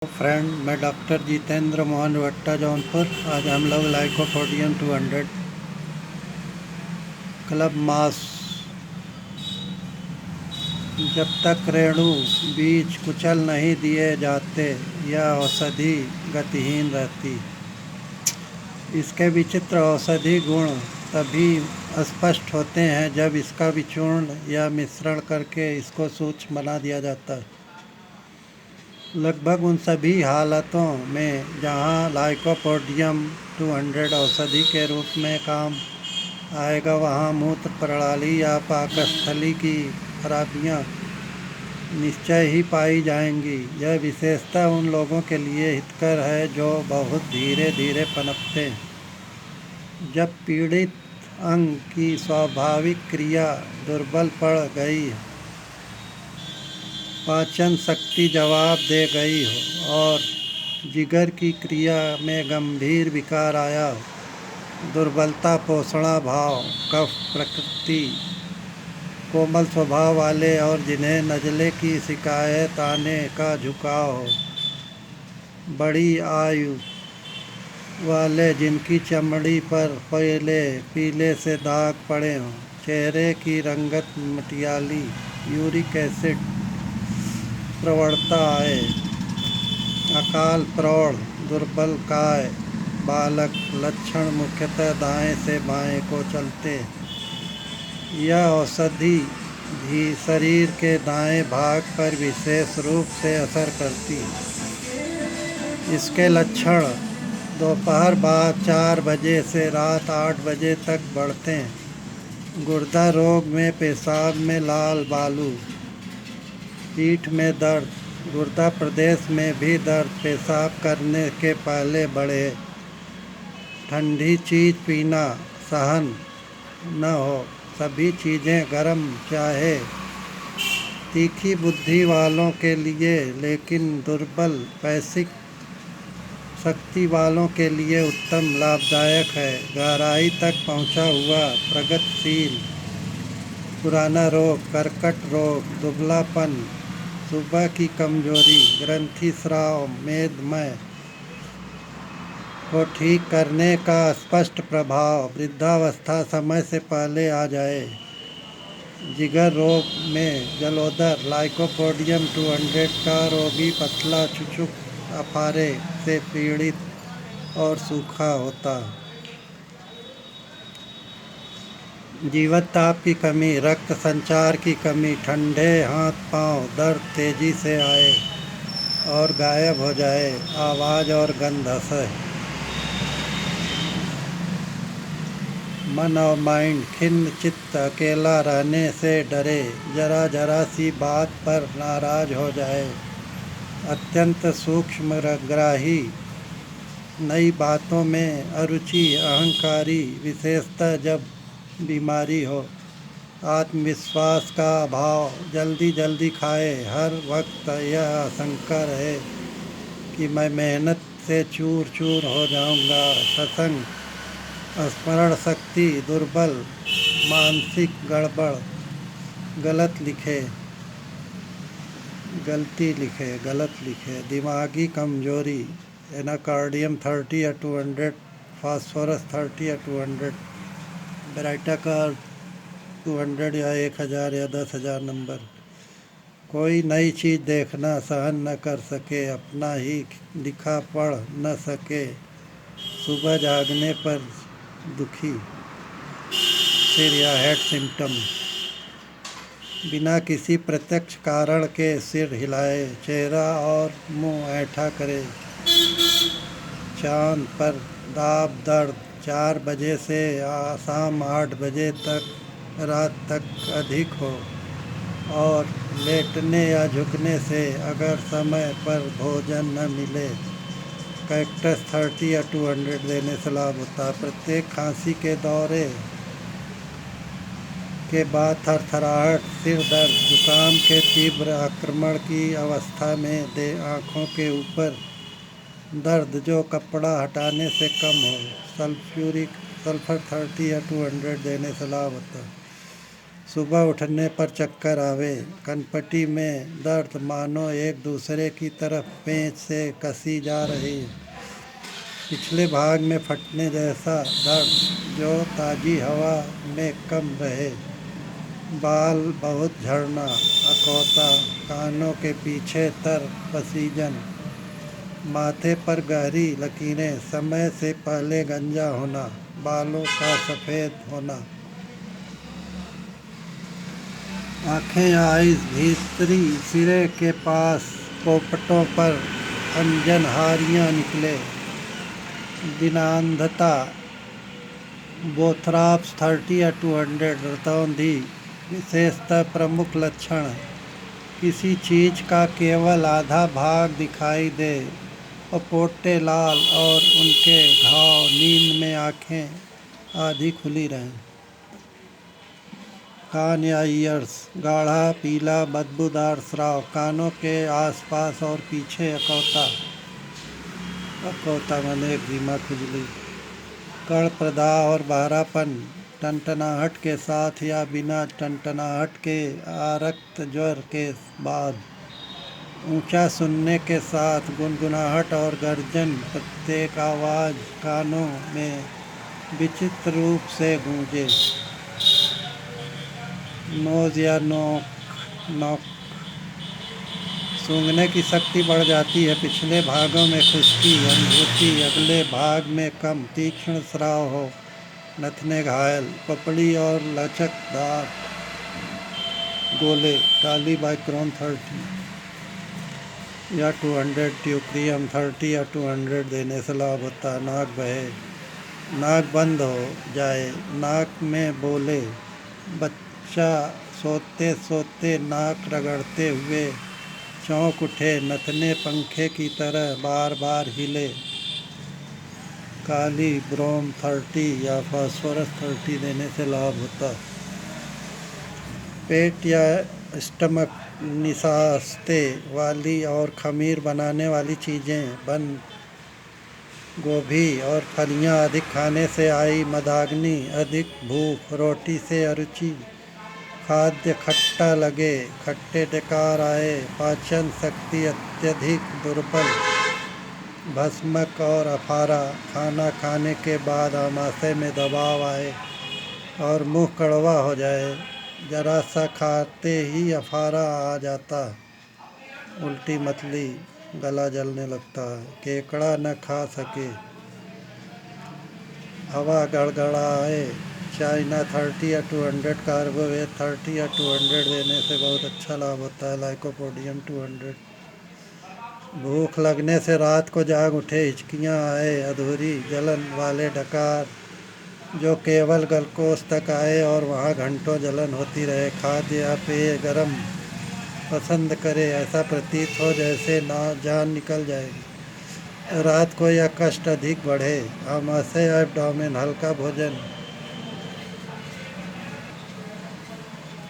Friend, मैं doctor Jitendra Mohan भट्टा जौनपुर। आज हम लोग लाइकोपोडियम 200 क्लब मास। जब तक रेणु बीज कुचल नहीं दिए जाते, यह औषधि गतिहीन रहती। इसके विचित्र औषधि गुण तभी स्पष्ट होते हैं जब इसका विचूर्ण या मिश्रण करके इसको सूक्ष्म बना दिया जाता है। लगभग उन सभी हालतों में जहां लाइकोपोडियम 200 औषधि के रूप में काम आएगा, वहां मूत्र प्रणाली या पाकस्थली की खराबियां निश्चय ही पाई जाएंगी। यह विशेषता उन लोगों के लिए हितकर है जो बहुत धीरे धीरे पनपते हैं। जब पीड़ित अंग की स्वाभाविक क्रिया दुर्बल पड़ गई, पाचन शक्ति जवाब दे गई हो और जिगर की क्रिया में गंभीर विकार आया हो, दुर्बलता, पोषणाभाव, कफ प्रकृति, कोमल स्वभाव वाले और जिन्हें नज़ले की शिकायत आने का झुकाव हो, बड़ी आयु वाले जिनकी चमड़ी पर पीले से दाग पड़े हों, चेहरे की रंगत मटियाली, यूरिक एसिड प्रवणता आए, अकाल प्रौढ़, दुर्बल काय बालक, लक्षण मुख्यतः दाएं से बाएं को चलते। यह औषधि भी शरीर के दाएं भाग पर विशेष रूप से असर करती है। इसके लक्षण दोपहर बाद 4 बजे से रात 8 बजे तक बढ़ते हैं। गुर्दा रोग में पेशाब में लाल बालू, पीठ में दर्द, गुर्दा प्रदेश में भी दर्द, पेशाब करने के पहले बढ़े, ठंडी चीज़ पीना सहन न हो, सभी चीज़ें गर्म चाहे, तीखी बुद्धि वालों के लिए लेकिन दुर्बल पैसिक शक्ति वालों के लिए उत्तम लाभदायक है। गहराई तक पहुंचा हुआ प्रगतिशील पुराना रोग, कर्कट रोग, दुबलापन, सुबह की कमजोरी, ग्रंथि स्राव, मेदमय को ठीक करने का स्पष्ट प्रभाव, वृद्धावस्था समय से पहले आ जाए, जिगर रोग में जलोदर, लाइकोपोडियम 200 का रोगी पतला, चुचुक, अफारे से पीड़ित और सूखा होता। जीवन ताप की कमी, रक्त संचार की कमी, ठंडे हाथ पांव, दर्द तेजी से आए और गायब हो जाए, आवाज़ और गंध असह्य, मन और माइंड खिन्न चित्त, अकेला रहने से डरे, जरा जरा सी बात पर नाराज हो जाए, अत्यंत सूक्ष्मग्राही, नई बातों में अरुचि, अहंकारी, विशेषतः जब बीमारी हो, आत्मविश्वास का अभाव, जल्दी जल्दी खाए, हर वक्त यह आशंका रहे कि मैं मेहनत से चूर चूर हो जाऊंगा, सत्संग, स्मरण शक्ति दुर्बल, मानसिक गड़बड़, गलत लिखे, दिमागी कमजोरी, एनाकार्डियम 30 या 200, फास्फोरस 30 या 200, बेराटा का 200 या 1000 या 10,000 नंबर, कोई नई चीज़ देखना सहन न कर सके, अपना ही लिखा पढ़ न सके, सुबह जागने पर दुखी, सिर या हेड सिम्टम, बिना किसी प्रत्यक्ष कारण के सिर हिलाए, चेहरा और मुंह ऐंठा करे, चांद पर दाब दर्द, 4 बजे से शाम 8 बजे तक रात तक अधिक हो और लेटने या झुकने से अगर समय पर भोजन न मिले, कैक्टस 30 या 200 देने से लाभ होता है। प्रत्येक खांसी के दौरे के बाद थरथराहट, सिर दर्द, जुकाम के तीव्र आक्रमण की अवस्था में आँखों के ऊपर दर्द जो कपड़ा हटाने से कम हो, सल्फर 30 या 200 देने से लाभ होता है। सुबह उठने पर चक्कर आवे, कनपटी में दर्द मानो एक दूसरे की तरफ पेंच से कसी जा रही। पिछले भाग में फटने जैसा दर्द जो ताज़ी हवा में कम रहे। बाल बहुत झड़ना, अकौता, कानों के पीछे तर पसीजन, माथे पर गहरी लकीरें, समय से पहले गंजा होना, बालों का सफ़ेद होना। आँखें या आइज भीतरी सिरे के पास पोपटों पर अंजनहारियाँ निकले। दिनांधता, बोथराप्स 30 या 200 रतौंधी, विशेषतः प्रमुख लक्षण किसी चीज़ का केवल आधा भाग दिखाई दे, पपोटे लाल और उनके घाव, नींद में आँखें आधी खुली रहें। कान या ईयर्स, गाढ़ा पीला बदबूदार स्राव, कानों के आसपास और पीछे अकौता माने एक्जिमा, खुजली, कण प्रदाह और बहरापन, टनटनाहट के साथ या बिना टनटनाहट के, आरक्त ज्वर के बाद, ऊंचा सुनने के साथ, गुनगुनाहट और गर्जन, प्रत्येक आवाज़ कानों में विचित्र रूप से गूंजे। नोज या नोक, सूंघने की शक्ति बढ़ जाती है, पिछले भागों में खुश्की अनुभूति, अगले भाग में कम, तीक्ष्ण स्राव हो, नथने घायल, पपड़ी और लचकदार गोले, काली बाइक्रोन 30 या 200, ट्यूक्रियम 30 या 200 देने से लाभ होता है। नाक बहे, नाक बंद हो जाए, नाक में बोले, बच्चा सोते सोते नाक रगड़ते हुए चौंक उठे, नथने पंखे की तरह बार बार हिले, काली ब्रोम 30 या फास्फोरस 30 देने से लाभ होता। पेट या स्टमक, निसास्ते वाली और खमीर बनाने वाली चीज़ें, बंद गोभी और फलियां अधिक खाने से आई मदाग्नि, अधिक भूख, रोटी से अरुचि, खाद्य खट्टा लगे, खट्टे डकार आए, पाचन शक्ति अत्यधिक दुर्बल, भस्मक और अफारा, खाना खाने के बाद आमाशय में दबाव आए और मुंह कड़वा हो जाए, जरा सा खाते ही अफारा आ जाता, उल्टी मतली, गला जलने लगता है, केकड़ा न खा सके, हवा गड़गड़ाए। चाइना 30 या 200, कार्बोवेट 30 या 200 देने से बहुत अच्छा लाभ होता है। लाइकोपोडियम 200। भूख लगने से रात को जाग उठे, हिचकियाँ आए, अधूरी जलन वाले डकार जो केवल गलकोष तक आए और वहाँ घंटों जलन होती रहे, खाद्य या पेय गर्म पसंद करे, ऐसा प्रतीत हो जैसे जान निकल जाएगी, रात को यह कष्ट अधिक बढ़े, आमाशय एब्डोमेन, हल्का भोजन